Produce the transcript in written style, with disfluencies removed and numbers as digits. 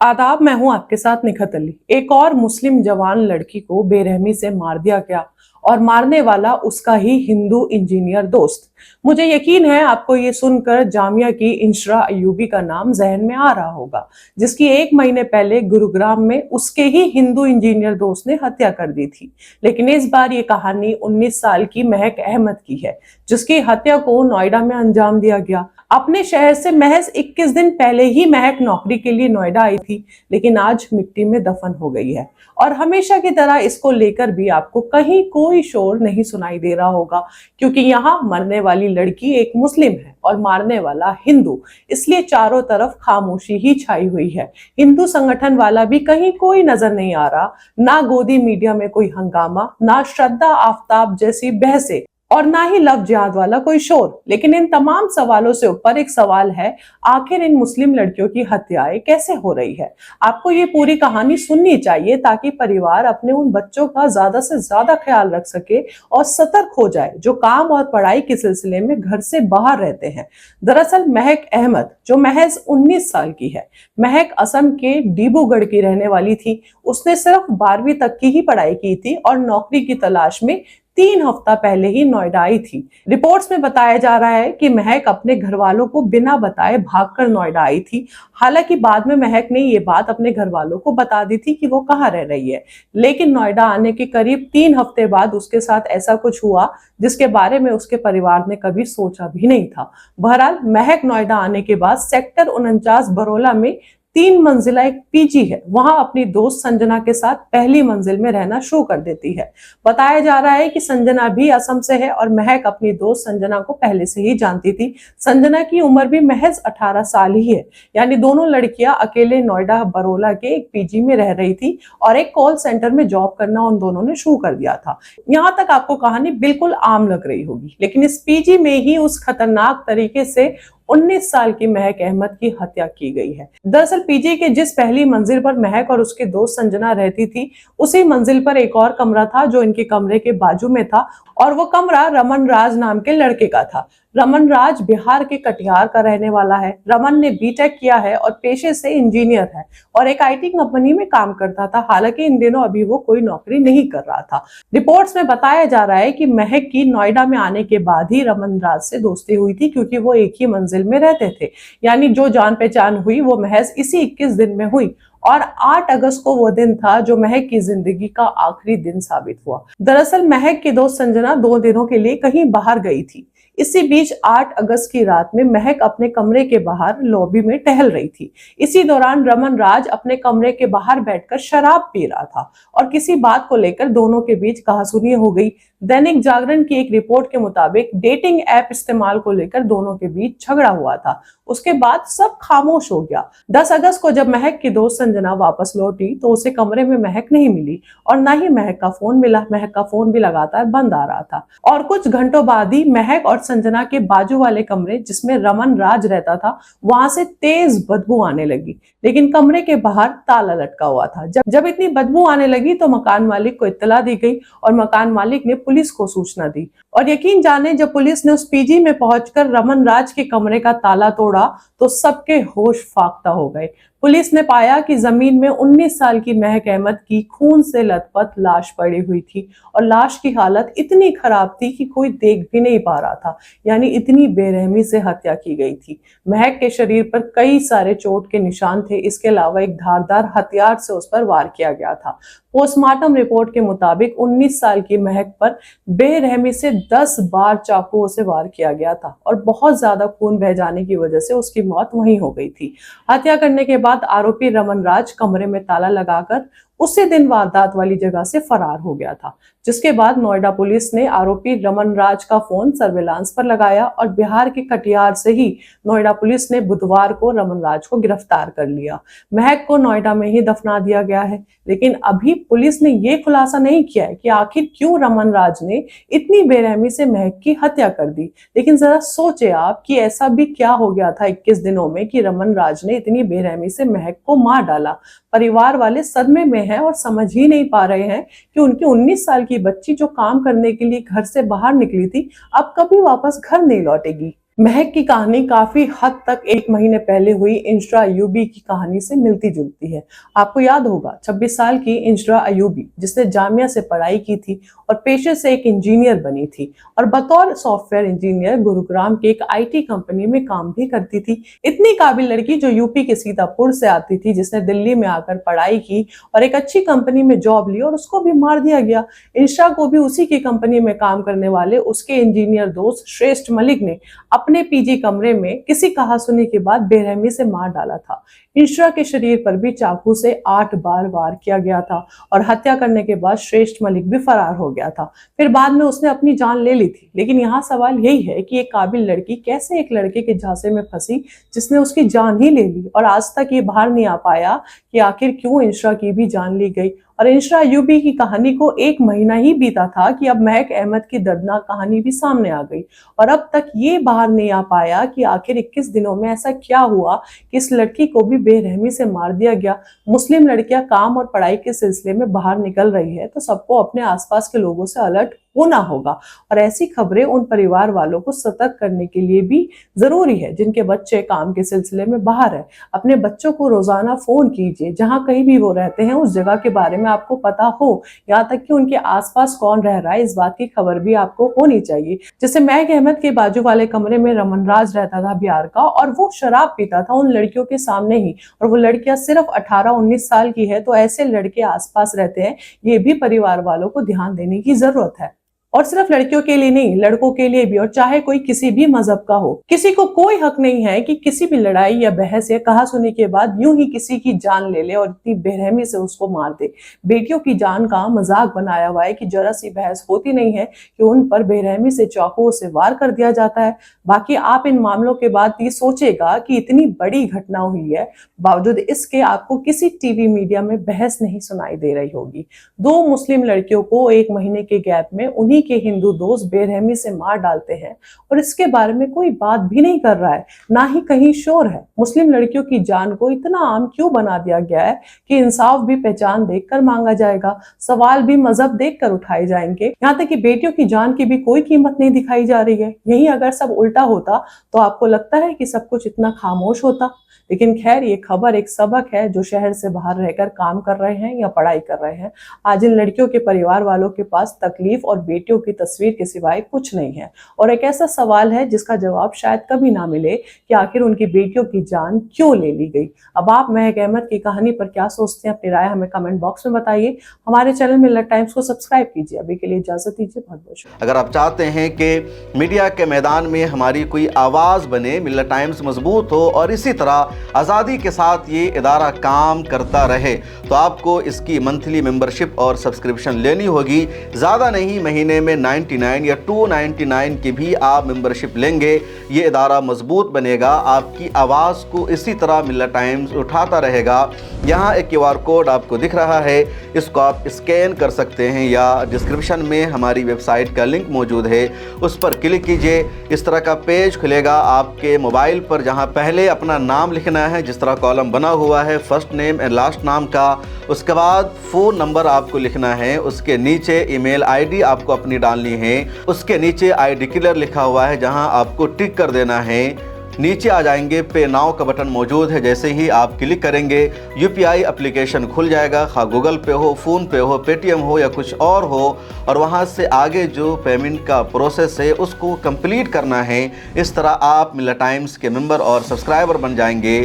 आदाब, मैं हूं आपके साथ निखत अली। एक और मुस्लिम जवान लड़की को बेरहमी से मार दिया गया और मारने वाला उसका ही हिंदू इंजीनियर दोस्त। मुझे यकीन है आपको ये सुनकर जामिया की इंशरा अयूबी का नाम जहन में आ रहा होगा, जिसकी 1 महीने पहले गुरुग्राम में उसके ही हिंदू इंजीनियर दोस्त ने हत्या कर दी थी। लेकिन इस बार ये कहानी 19 साल की महक अहमद की है, जिसकी हत्या को नोएडा में अंजाम दिया गया। अपने शहर से महज 21 दिन पहले ही महक नौकरी के लिए नोएडा आई थी, लेकिन आज मिट्टी में दफन हो गई है। और हमेशा की तरह इसको लेकर भी आपको कहीं कोई शोर नहीं सुनाई दे रहा होगा, क्योंकि यहाँ मरने वाली लड़की एक मुस्लिम है और मारने वाला हिंदू। इसलिए चारों तरफ खामोशी ही छाई हुई है। हिंदू संगठन वाला भी कहीं कोई नजर नहीं आ रहा, ना गोदी मीडिया में कोई हंगामा, ना श्रद्धा आफ्ताब जैसी बहसें, और ना ही लव जिहाद वाला कोई शोर। लेकिन इन तमाम सवालों से ऊपर एक सवाल है, आखिर इन मुस्लिम लड़कियों की हत्याएं कैसे हो रही है। आपको ये पूरी कहानी सुननी चाहिए ताकि परिवार अपने उन बच्चों का ज्यादा से ज्यादा ख्याल रख सके और सतर्क हो जाए, जो काम और पढ़ाई के सिलसिले में घर से बाहर रहते हैं। दरअसल महक अहमद, जो महज 19 साल की है, महक असम के डिब्रूगढ़ की रहने वाली थी। उसने सिर्फ 12वीं तक की ही पढ़ाई की थी और नौकरी की तलाश में 3 हफ्ता पहले ही नोएडा आई थी। रिपोर्ट्स में बताया जा रहा है कि महक अपने घर वालों को बिना बताए भागकर नोएडा आई थी। हालांकि बाद में महक ने ये बात अपने घर वालों को बता दी थी कि वो कहाँ रह रही है। लेकिन नोएडा आने के करीब 3 हफ्ते बाद उसके साथ ऐसा कुछ हुआ जिसके बारे में उसके परिवार ने कभी सोचा भी नहीं था। बहरहाल महक नोएडा आने के बाद सेक्टर 49 बरोला में 3 मंजिला एक पीजी है, वहां अपनी दोस्त संजना के साथ पहली मंजिल में रहना शुरू कर देती है। बताया जा रहा है कि संजना भी असम से है और महक अपनी दोस्त संजना को पहले से ही जानती थी। संजना की उम्र भी महज 18 साल ही है। यानी दोनों लड़कियां अकेले नोएडा बरोला के एक पीजी में रह रही थी और एक कॉल सेंटर में जॉब करना उन दोनों ने शुरू कर दिया था। यहाँ तक आपको कहानी बिल्कुल आम लग रही होगी, लेकिन इस पीजी में ही उस खतरनाक तरीके से 19 साल की महक अहमद की हत्या की गई है। दरअसल पीजी के जिस पहली मंजिल पर महक और उसके दोस्त संजना रहती थी, उसी मंजिल पर एक और कमरा था जो इनके कमरे के बाजू में था, और वो कमरा रमन राज नाम के लड़के का था। रमन राज बिहार के कटिहार का रहने वाला है। रमन ने बीटेक किया है और पेशे से इंजीनियर है और एक आईटी कंपनी में काम करता था। हालांकि इन दिनों अभी वो कोई नौकरी नहीं कर रहा था। रिपोर्ट्स में बताया जा रहा है कि महक की नोएडा में आने के बाद ही रमन राज से दोस्ती हुई थी, क्योंकि वो एक ही मंजिल में रहते थे। यानी जो जान पहचान हुई वो महज इसी 21 दिन में हुई, और 8 अगस्त को वो दिन था जो महक की जिंदगी का आखिरी दिन साबित हुआ। दरअसल महक की दोस्त संजना 2 दिनों के लिए कहीं बाहर गई थी। इसी बीच 8 अगस्त की रात में महक अपने कमरे के बाहर लॉबी में टहल रही थी। इसी दौरान रमन राज अपने कमरे के बाहर बैठकर शराब पी रहा था और किसी बात को लेकर दोनों के बीच कहासुनी हो गई। दैनिक जागरण की एक रिपोर्ट के मुताबिक डेटिंग ऐप इस्तेमाल को लेकर दोनों के बीच झगड़ा हुआ था। उसके बाद सब खामोश हो गया। 10 अगस्त को जब महक की दोस्त संजना वापस लौटी तो उसे कमरे में महक नहीं मिली और न ही महक का फोन मिला। महक का फोन भी लगातार बंद आ रहा था और कुछ घंटों बाद ही महक और संजना के बाजू वाले कमरे, जिसमें रमन राज रहता था, वहां से तेज बदबू आने लगी। लेकिन कमरे के बाहर ताला लटका हुआ था। जब इतनी बदबू आने लगी तो मकान मालिक को इत्तला दी गई और मकान मालिक ने पुलिस को सूचना दी। और यकीन जाने, जब पुलिस ने उस पीजी में पहुंचकर रमन राज के कमरे का ताला तोड़ा तो सबके होश फाख्ता हो गए। पुलिस ने पाया कि जमीन में 19 साल की महक अहमद की खून से लथपथ लाश पड़ी हुई थी और लाश की हालत इतनी खराब थी कि कोई देख भी नहीं पा रहा था। यानी इतनी बेरहमी से हत्या की गई थी। महक के शरीर पर कई सारे चोट के निशान थे। इसके अलावा एक धारदार हथियार से उस पर वार किया गया था। पोस्टमार्टम रिपोर्ट के मुताबिक 19 साल की महक पर बेरहमी से 10 बार चाकुओं से वार किया गया था और बहुत ज्यादा खून बह जाने की वजह से उसकी मौत वहीं हो गई थी। हत्या करने के बाद आरोपी रमन राज कमरे में ताला लगाकर उसी दिन वारदात वाली जगह से फरार हो गया था, जिसके बाद नोएडा पुलिस ने आरोपी रमन राज का फोन सर्विलांस पर लगाया और बिहार के कटिहार से ही नोएडा पुलिस ने बुधवार को रमन राज को गिरफ्तार कर लिया। महक को नोएडा में ही दफना दिया गया है, लेकिन अभी पुलिस ने यह खुलासा नहीं किया है कि आखिर क्यों रमन राज ने इतनी बेरहमी से महक की हत्या कर दी। लेकिन जरा सोचे आप कि ऐसा भी क्या हो गया था 21 दिनों में कि रमन राज ने इतनी बेरहमी से महक को मार डाला। परिवार वाले सदमे में हैं और समझ ही नहीं पा रहे हैं कि उनकी 19 साल की बच्ची जो काम करने के लिए घर से बाहर निकली थी, अब कभी वापस घर नहीं लौटेगी। महक की कहानी काफी हद तक 1 महीने पहले हुई इंस्रा अयूबी की कहानी से मिलती जुलती है। आपको याद होगा 26 साल की इंस्रा अयूबी जिसने जामिया से पढ़ाई की थी और पेशे से एक इंजीनियर बनी थी और बतौर सॉफ्टवेयर इंजीनियर गुरुग्राम के एक आईटी कंपनी में काम भी करती थी। इतनी काबिल लड़की जो यूपी के सीतापुर से आती थी, जिसने दिल्ली में आकर पढ़ाई की और एक अच्छी कंपनी में जॉब ली और उसको भी मार दिया गया। इंस्रा को भी उसी की कंपनी में काम करने वाले उसके इंजीनियर दोस्त श्रेष्ठ मलिक ने अपने पीजी कमरे में किसी कहासुनी के बाद बेरहमी से मार डाला था। इंस्रा के शरीर पर भी चाकू से 8 बार वार किया गया था और हत्या करने के बाद श्रेष्ठ मलिक भी फरार हो गया था। फिर बाद में उसने अपनी जान ले ली थी। लेकिन यहाँ सवाल यही है कि एक काबिल लड़की कैसे एक लड़के के झांसे में फंसी जिसने उसकी जान ही ले ली और आज तक ये बाहर नहीं आ पाया कि आखिर क्यों इंस्रा की भी जान ली गई। और इंस्रा अयूबी की कहानी को 1 महीना ही बीता था कि अब महक अहमद की दर्दनाक कहानी भी सामने आ गई और अब तक ये बाहर नहीं आ पाया कि आखिर 21 दिनों में ऐसा क्या हुआ कि इस लड़की को भी बेरहमी से मार दिया गया। मुस्लिम लड़कियां काम और पढ़ाई के सिलसिले में बाहर निकल रही है तो सबको अपने आसपास के लोगों से अलर्ट होना होगा और ऐसी खबरें उन परिवार वालों को सतर्क करने के लिए भी जरूरी है जिनके बच्चे काम के सिलसिले में बाहर है। अपने बच्चों को रोजाना फोन कीजिए, जहां कहीं भी वो रहते हैं उस जगह के बारे में आपको पता हो, यहाँ तक कि उनके आसपास कौन रह रहा है इस बात की खबर भी आपको होनी चाहिए। जैसे महक अहमद के बाजू वाले कमरे में रमन राज रहता था बिहार का और वो शराब पीता था उन लड़कियों के सामने ही, और वो लड़कियां सिर्फ 18-19 साल की है, तो ऐसे लड़के आसपास रहते हैं, ये भी परिवार वालों को ध्यान देने की जरूरत है। और सिर्फ लड़कियों के लिए नहीं, लड़कों के लिए भी, और चाहे कोई किसी भी मजहब का हो। किसी को कोई हक नहीं है कि किसी भी लड़ाई या बहस या कहासुनी के बाद यूं ही किसी की जान ले ले और इतनी बेरहमी से उसको मार दे। बेटियों की जान का मजाक बनाया हुआ है कि जरा सी बहस होती नहीं है कि उन पर बेरहमी से चाकुओं से वार कर दिया जाता है। बाकी आप इन मामलों के बाद ये सोचेगा कि इतनी बड़ी घटना हुई है, बावजूद इसके आपको किसी टीवी मीडिया में बहस नहीं सुनाई दे रही होगी। 2 मुस्लिम लड़कियों को 1 महीने के गैप में उन्हीं के हिंदू दोस्त बेरहमी से मार डालते हैं और इसके बारे में कोई बात भी नहीं कर रहा है, ना ही कहीं शोर है। मुस्लिम लड़कियों की जान को इतना आम क्यों बना दिया गया है कि इंसाफ भी पहचान देखकर मांगा जाएगा, सवाल भी मजहब देखकर उठाए जाएंगे, यहाँ तक कि बेटियों की जान की भी कोई कीमत नहीं दिखाई जा रही है। यही अगर सब उल्टा होता तो आपको लगता है कि सब कुछ इतना खामोश होता। लेकिन खैर, ये खबर एक सबक है जो शहर से बाहर रहकर काम कर रहे हैं या पढ़ाई कर रहे हैं। आज इन लड़कियों के परिवार वालों के पास तकलीफ और बेटियों की तस्वीर के सिवाय कुछ नहीं है, और एक ऐसा सवाल है जिसका जवाब शायद कभी ना मिले कि आखिर उनकी बेटियों की जान क्यों ले ली गई। अब आप महक अहमद की कहानी पर क्या सोचते हैं, अपनी राय हमें कमेंट बॉक्स में बताइए। हमारे चैनल मिल्लत टाइम्स को सब्सक्राइब कीजिए। अभी के लिए इजाजत दीजिए, बहुत बहुत शुक्रिया। अगर आप चाहते हैं कि मीडिया के मैदान में हमारी कोई आवाज़ बने, मिल्लत टाइम्स मजबूत हो और इसी तरह आज़ादी के साथ ये इदारा काम करता रहे, तो आपको इसकी मंथली मेंबरशिप और सब्सक्रिप्शन लेनी होगी। ज़्यादा नहीं, महीने में 99 या 299 की भी आप मेंबरशिप लेंगे, ये इदारा मजबूत बनेगा। आपकी आवाज़ को इसी तरह मिल्लत टाइम्स उठाता रहेगा। यहाँ एक QR कोड आपको दिख रहा है, इसको आप स्कैन कर सकते हैं या डिस्क्रिप्शन में हमारी वेबसाइट का लिंक मौजूद है, उस पर क्लिक कीजिए। इस तरह का पेज खुलेगा आपके मोबाइल पर, जहाँ पहले अपना नाम लिखना है, जिस तरह कॉलम बना हुआ है फर्स्ट नेम एंड लास्ट नाम का। उसके बाद फ़ोन नंबर आपको लिखना है, उसके नीचे ईमेल ID आपको अपनी डालनी है, उसके नीचे आई डिक्लेयर लिखा हुआ है जहां आपको टिक कर देना है। नीचे आ जाएंगे, पे नाउ का बटन मौजूद है, जैसे ही आप क्लिक करेंगे UPI एप्लीकेशन खुल जाएगा, खा गूगल पे हो, फ़ोन पे हो, पेटीएम हो या कुछ और हो, और वहां से आगे जो पेमेंट का प्रोसेस है उसको कंप्लीट करना है। इस तरह आप मिल्लत टाइम्स के मेंबर और सब्सक्राइबर बन जाएंगे।